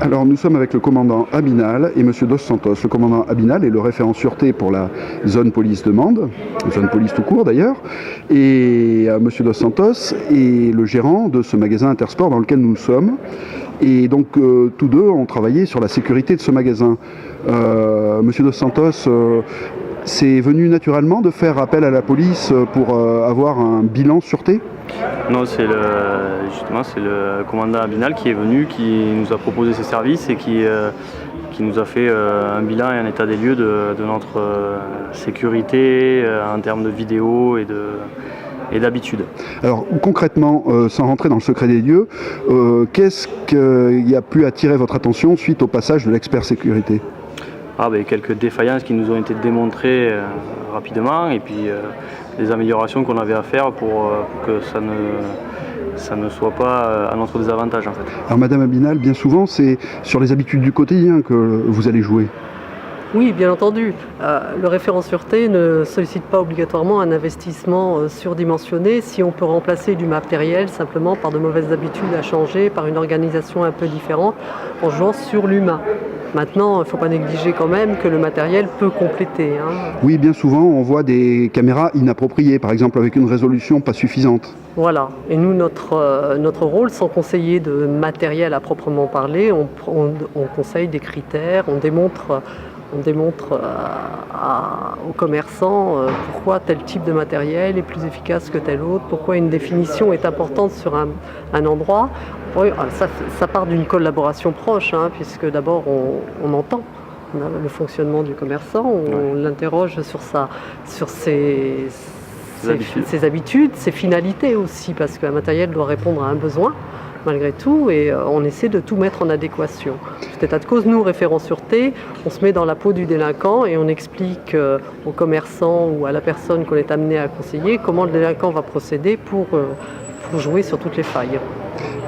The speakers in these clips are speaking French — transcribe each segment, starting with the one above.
Alors nous sommes avec le commandant Abinal et Monsieur Dos Santos. Le commandant Abinal est le référent sûreté pour la zone police de Mende, zone police tout court d'ailleurs, et Monsieur Dos Santos est le gérant de ce magasin Intersport dans lequel nous sommes. Et donc tous deux ont travaillé sur la sécurité de ce magasin. Monsieur Dos Santos, c'est venu naturellement de faire appel à la police pour avoir un bilan sûreté ? Non, c'est le commandant Abinal qui est venu, qui nous a proposé ses services et qui nous a fait un bilan et un état des lieux de notre sécurité en termes de vidéos et d'habitude. Alors concrètement, sans rentrer dans le secret des lieux, qu'est-ce qui a pu attirer votre attention suite au passage de l'expert sécurité ? Quelques défaillances qui nous ont été démontrées rapidement et puis des améliorations qu'on avait à faire pour que ça ne soit pas à notre désavantage en fait. Alors Madame Abinal, bien souvent c'est sur les habitudes du quotidien que vous allez jouer. Oui, bien entendu. Le référent sûreté ne sollicite pas obligatoirement un investissement surdimensionné si on peut remplacer du matériel simplement par de mauvaises habitudes à changer, par une organisation un peu différente, en jouant sur l'humain. Maintenant, il ne faut pas négliger quand même que le matériel peut compléter. Oui, bien souvent, on voit des caméras inappropriées, par exemple avec une résolution pas suffisante. Voilà. Et nous, notre rôle, sans conseiller de matériel à proprement parler, on conseille des critères, on démontre aux commerçants pourquoi tel type de matériel est plus efficace que tel autre, pourquoi une définition est importante sur un endroit. Oui, ça part d'une collaboration proche, puisque d'abord on entend le fonctionnement du commerçant, on l'interroge sur ses habitudes, ses finalités aussi, parce qu'un matériel doit répondre à un besoin malgré tout, et on essaie de tout mettre en adéquation. Tout état de cause, nous, référents sûreté, on se met dans la peau du délinquant et on explique aux commerçants ou à la personne qu'on est amené à conseiller comment le délinquant va procéder pour jouer sur toutes les failles.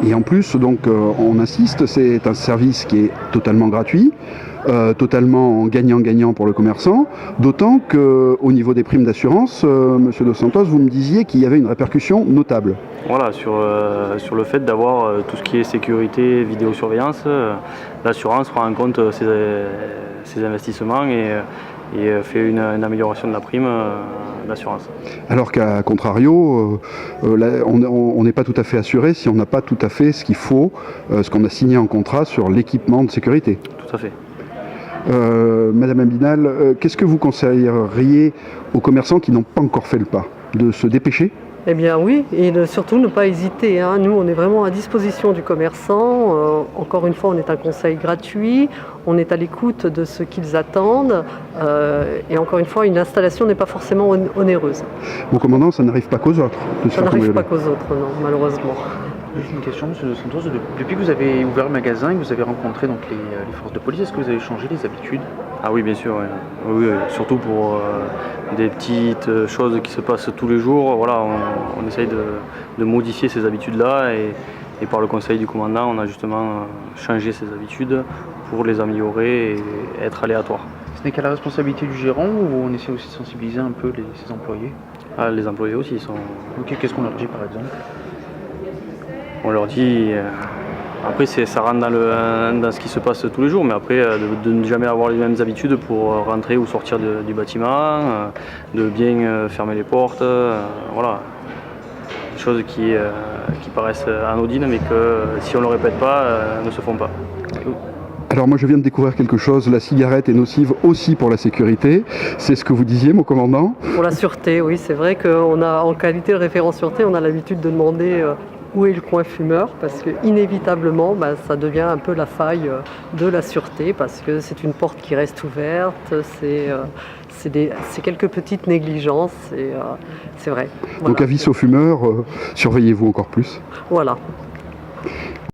Et en plus, donc, on insiste, c'est un service qui est totalement gratuit, totalement gagnant-gagnant pour le commerçant, d'autant qu'au niveau des primes d'assurance, Monsieur Dos Santos, vous me disiez qu'il y avait une répercussion notable. Voilà, sur le fait d'avoir tout ce qui est sécurité, vidéosurveillance, l'assurance prend en compte ces investissements et fait une amélioration de la prime d'assurance. Alors qu'à contrario, on n'est pas tout à fait assuré si on n'a pas tout à fait ce qu'il faut, ce qu'on a signé en contrat sur l'équipement de sécurité. Tout à fait. Madame Abinal, qu'est-ce que vous conseilleriez aux commerçants qui n'ont pas encore fait le pas ? De se dépêcher ? Eh bien oui, et surtout ne pas hésiter. Nous, on est vraiment à disposition du commerçant. Encore une fois, on est un conseil gratuit. On est à l'écoute de ce qu'ils attendent. Et encore une fois, une installation n'est pas forcément onéreuse. Mon commandant, ça n'arrive pas qu'aux autres de se Ça faire n'arrive cambrioler. pas qu'aux autres, non, malheureusement. Une question, Monsieur Dos Santos. Depuis que vous avez ouvert le magasin et que vous avez rencontré donc, les forces de police, est-ce que vous avez changé les habitudes ? Ah oui, bien sûr. Oui, surtout pour des petites choses qui se passent tous les jours. Voilà, on essaye de modifier ces habitudes-là et par le conseil du commandant, on a justement changé ces habitudes pour les améliorer et être aléatoires. Ce n'est qu'à la responsabilité du gérant ou on essaie aussi de sensibiliser un peu ses employés ? Les employés aussi, ils sont... Ok, qu'est-ce qu'on leur dit par exemple ? On leur dit... Après, ça rentre dans ce qui se passe tous les jours, mais après, de ne jamais avoir les mêmes habitudes pour rentrer ou sortir du bâtiment, de bien fermer les portes, voilà. Des choses qui paraissent anodines, mais que si on ne le répète pas, ne se font pas. Alors moi je viens de découvrir quelque chose, la cigarette est nocive aussi pour la sécurité, c'est ce que vous disiez mon commandant ? Pour la sûreté, oui, c'est vrai qu'on a en qualité de référent sûreté, on a l'habitude de demander où est le coin fumeur, parce que inévitablement ça devient un peu la faille de la sûreté, parce que c'est une porte qui reste ouverte, c'est quelques petites négligences, et c'est vrai. Voilà. Donc avis aux fumeurs, surveillez-vous encore plus. Voilà.